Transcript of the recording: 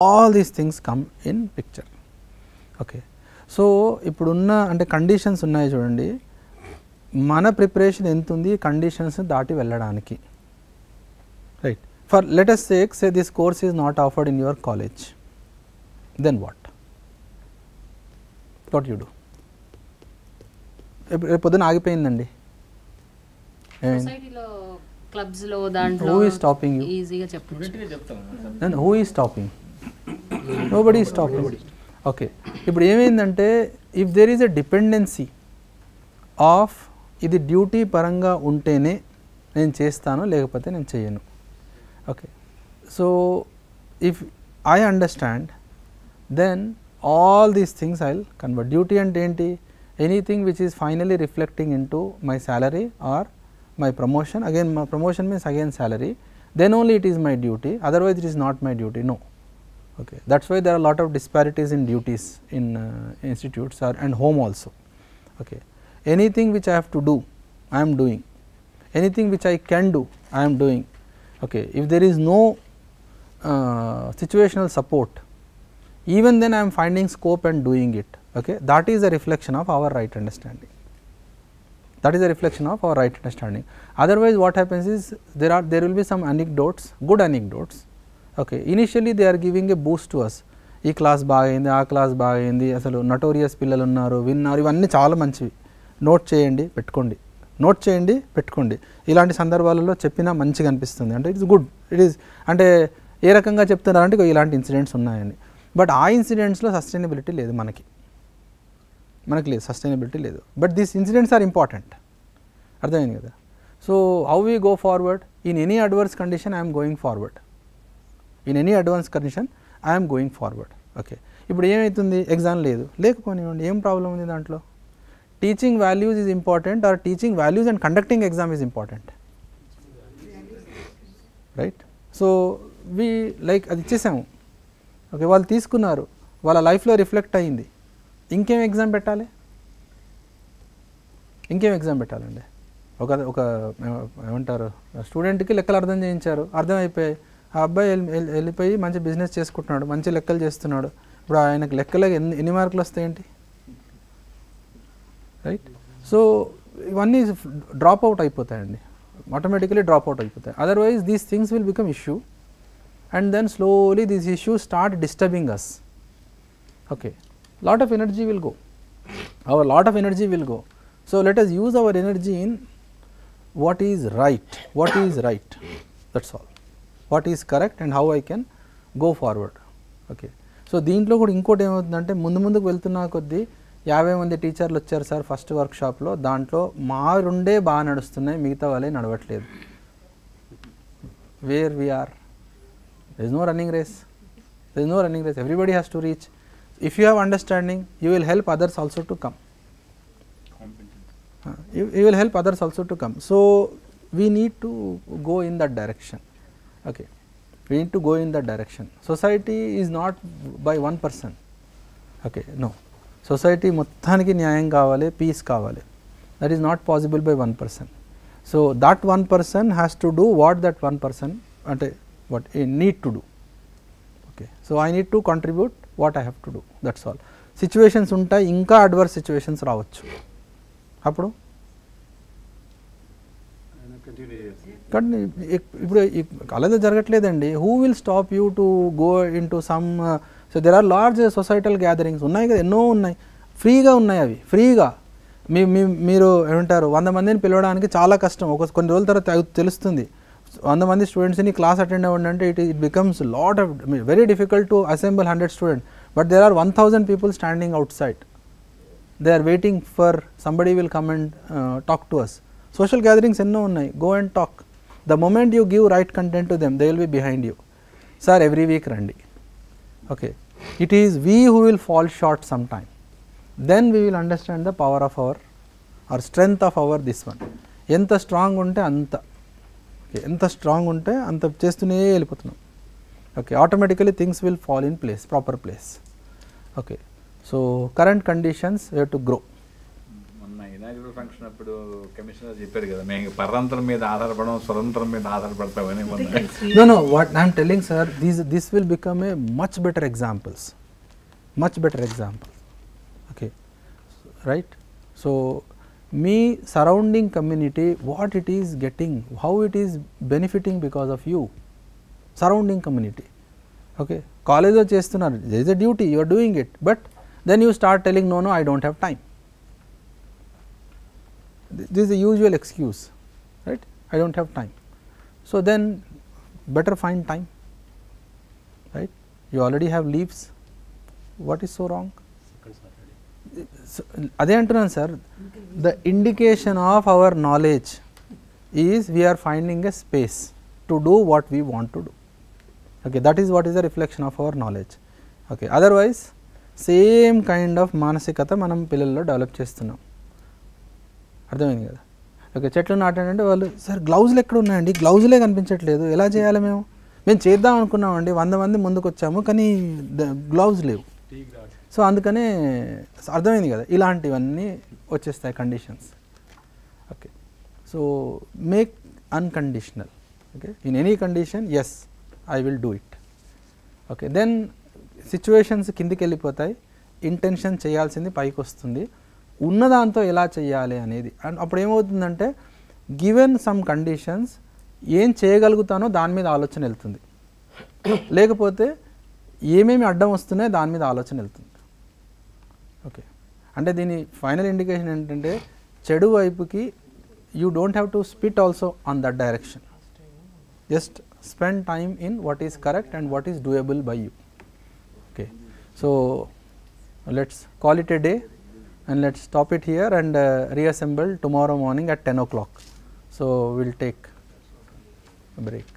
all these things come in picture. Okay. So ఇప్పుడున్న అంటే conditions ఉన్నాయి చూడండి, మన ప్రిపరేషన్ ఎంత ఉంది కండిషన్స్ దాటి వెళ్ళడానికి, right. For let us say this course is not offered in your college, then what you do? రేపు పొద్దున ఆగిపోయిందండి, సొసైటీలో క్లబ్స్ లో దాంట్లో who is stopping you? ఈజీగా చెప్పొచ్చు. Then who is stopping? Nobody is stopping. Okay. ఇప్పుడు ఏమైందంటే if there is a dependency of ఇది డ్యూటీ పరంగా ఉంటేనే నేను చేస్తాను లేకపోతే నేను చేయను. Okay. So if I understand then all these things I will convert. Duty అంటే ఏంటి? Anything which is finally reflecting in to my salary or my promotion. Again my promotion means again salary, then only it is my duty, otherwise it is not my duty. No. Okay. That is why there are a lot of disparities in duties in institutes or and home also. Okay. Anything which I have to do I am doing, anything which I can do I am doing. Okay. If there is no situational support, even then I am finding scope and doing it. Okay. That is a reflection of our right understanding. That is a reflection of our right understanding. Otherwise what happens is there will be some anecdotes, good anecdotes. Okay. Initially they are giving a boost to us. ఈ class బాగైంది, ఆ class బాగైంది, అసలు notorious పిల్లలు ఉన్నారు, విన్నారు, ఇవన్నీ చాలా మంచివి, note చేయండి పెట్టుకోండి, నోట్ చేయండి పెట్టుకోండి. ఇలాంటి సందర్భాలలో చెప్పినా మంచిగా అనిపిస్తుంది, అంటే ఇట్స్ గుడ్. ఇట్ ఈస్ అంటే ఏ రకంగా చెప్తున్నారంటే ఇలాంటి ఇన్సిడెంట్స్ ఉన్నాయండి. బట్ ఆ ఇన్సిడెంట్స్లో సస్టైనబిలిటీ లేదు, మనకి లేదు, సస్టైనబిలిటీ లేదు. But these incidents are important. అర్థమైంది కదా? So how we go forward? In any adverse condition I'm going forward, in any advance condition I'm going forward. Okay. ఇప్పుడు ఏమవుతుంది? ఎగ్జామ్ లేదు, లేకపోనివ్వండి, ఏం ప్రాబ్లం ఉంది దాంట్లో? Teaching values is important or teaching values and conducting exam is important, right? So we like అది ఇచ్చేసాము. Okay. వాళ్ళు తీసుకున్నారు, వాళ్ళ లైఫ్లో రిఫ్లెక్ట్ అయ్యింది, ఇంకేం ఎగ్జామ్ పెట్టాలి? ఇంకేం ఎగ్జామ్ పెట్టాలండి? ఒక ఏమంటారు, స్టూడెంట్కి లెక్కలు అర్థం చేయించారు, అర్థం అయిపోయాయి, ఆ అబ్బాయి వెళ్ళిపోయి మంచి బిజినెస్ చేసుకుంటున్నాడు, మంచి లెక్కలు చేస్తున్నాడు. ఇప్పుడు ఆయనకు లెక్కలకి ఎన్ని మార్కులు వస్తాయేంటి, రైట్? సో ఇవన్నీ డ్రాప్ అవుట్ అయిపోతాయండి, ఆటోమేటికలీ డ్రాప్ అవుట్ అయిపోతాయి. Otherwise these things will become issue and then slowly these issues start disturbing us. Okay. Lot of energy will go, our lot of energy will go. So let us use our energy in what is right, that's all, what is correct and how I can go forward. Okay. So దీంట్లో కూడా ఇంకోటి ఏమవుతుందంటే ముందుకు వెళ్తున్నా కొద్దీ 50 మంది టీచర్లు వచ్చారు సార్ ఫస్ట్ వర్క్షాప్లో, దాంట్లో మా రెండే బాగా నడుస్తున్నాయి, మిగతా వాళ్ళే నడవట్లేదు. Where we are, there is no running race, everybody has to reach. If you have understanding, you will help others also to come. You will help others also to come. So we need to go in that direction. Okay. We need to go in that direction. Society is not by one person. Okay. No. Society మొత్తానికి న్యాయం కావాలి, peace కావాలి. That is not possible by one person. So that one person has to do what that one person అంటే what need to do. Okay. So I need to contribute what I have to do, that's all. Situations ఉంటాయి, ఇంకా adverse situations రావచ్చు, అప్పుడు కానీ ఇప్పుడు అలాగే జరగట్లేదండి. Who will stop you to go into some, so there are large societal gatherings ఉన్నాయి కదా, ఎన్నో ఉన్నాయి, ఫ్రీగా ఉన్నాయి, అవి ఫ్రీగా మీరు ఏమంటారు 100 మందిని పిలవడానికి చాలా కష్టం, కొన్ని రోజుల తర్వాత తెలుస్తుంది. 100 మంది స్టూడెంట్స్ని క్లాస్ అటెండ్ అవ్వండి అంటే it becomes lot of very difficult to assemble 100 students. But there are 1000 people standing outside, they are waiting for somebody will come and talk to us. Social gatherings ఎన్నో ఉన్నాయి, go and talk. The moment you give right content to them, they will be behind you. Sir every week రండి. Okay. It is we who will fall short some time, then we will understand the power of our strength of our this one. ఎంత strong ఉంటే అంత, ఎంత strong ఉంటే అంత చేస్తూనే వెళ్ళిపోతున్నాం. Okay. Automatically things will fall in place, proper place. Okay. So current conditions you have to grow. మొన్న inaugural function అప్పుడు కమిషనర్ చెప్పారు కదా, మేము పరతంత్రం మీద ఆధారపడడం, స్వతంత్రం మీద ఆధారపడతామని. No, what I am telling, sir, this will become a much better examples, okay, right? So me surrounding community, what it is getting, how it is benefiting because of you, surrounding community, okay. College lo chestunaru, there is a duty, you are doing it, but then you start telling no, I don't have time. This is the usual excuse, right? I don't have time. So then better find time, right? You already have leaves. What is so wrong? Ade antunnan sir, the indication of our knowledge is we are finding a space to do what we want to do. Okay, that is what is the reflection of our knowledge. Okay, otherwise same kind of మానసికత మనం పిల్లల్లో develop చేస్తున్నాం. అర్థమైంది కదా. Okay, చెట్లు నాటండి వాళ్ళు, sir గ్లౌజులు ఎక్కడ ఉన్నాయండి, గ్లౌజులే కనిపించట్లేదు, ఎలా చేయాలి, మేము చేద్దాం అనుకున్నామండి, 100 మంది ముందుకు వచ్చాము కానీ గ్లౌజ్ లేవు. సో అందుకనే అర్థమైంది కదా, ఇలాంటివన్నీ వచ్చేస్తాయి conditions. Okay, so make unconditional. Okay, in any condition as I will do it. Okay, then situations కిందికి వెళ్ళిపోతాయి, ఇంటెన్షన్ చేయాల్సింది పైకి వస్తుంది, ఉన్నదాంతో ఎలా చేయాలి అనేది. అండ్ అప్పుడు ఏమవుతుందంటే గివెన్ సమ్ కండిషన్స్ ఏం చేయగలుగుతానో దాని మీద ఆలోచన వెళ్తుంది, లేకపోతే ఏమేమి అడ్డం వస్తున్నాయో దాని మీద ఆలోచన వెళ్తుంది. ఓకే, అంటే దీని ఫైనల్ ఇండికేషన్ ఏంటంటే చెడు వైపుకి you don't have to spit also on that direction, just spend time in what is correct and what is doable by you. Okay, so let's call it A day. And let's stop it here and reassemble tomorrow morning at 10 o'clock. So we'll take a break.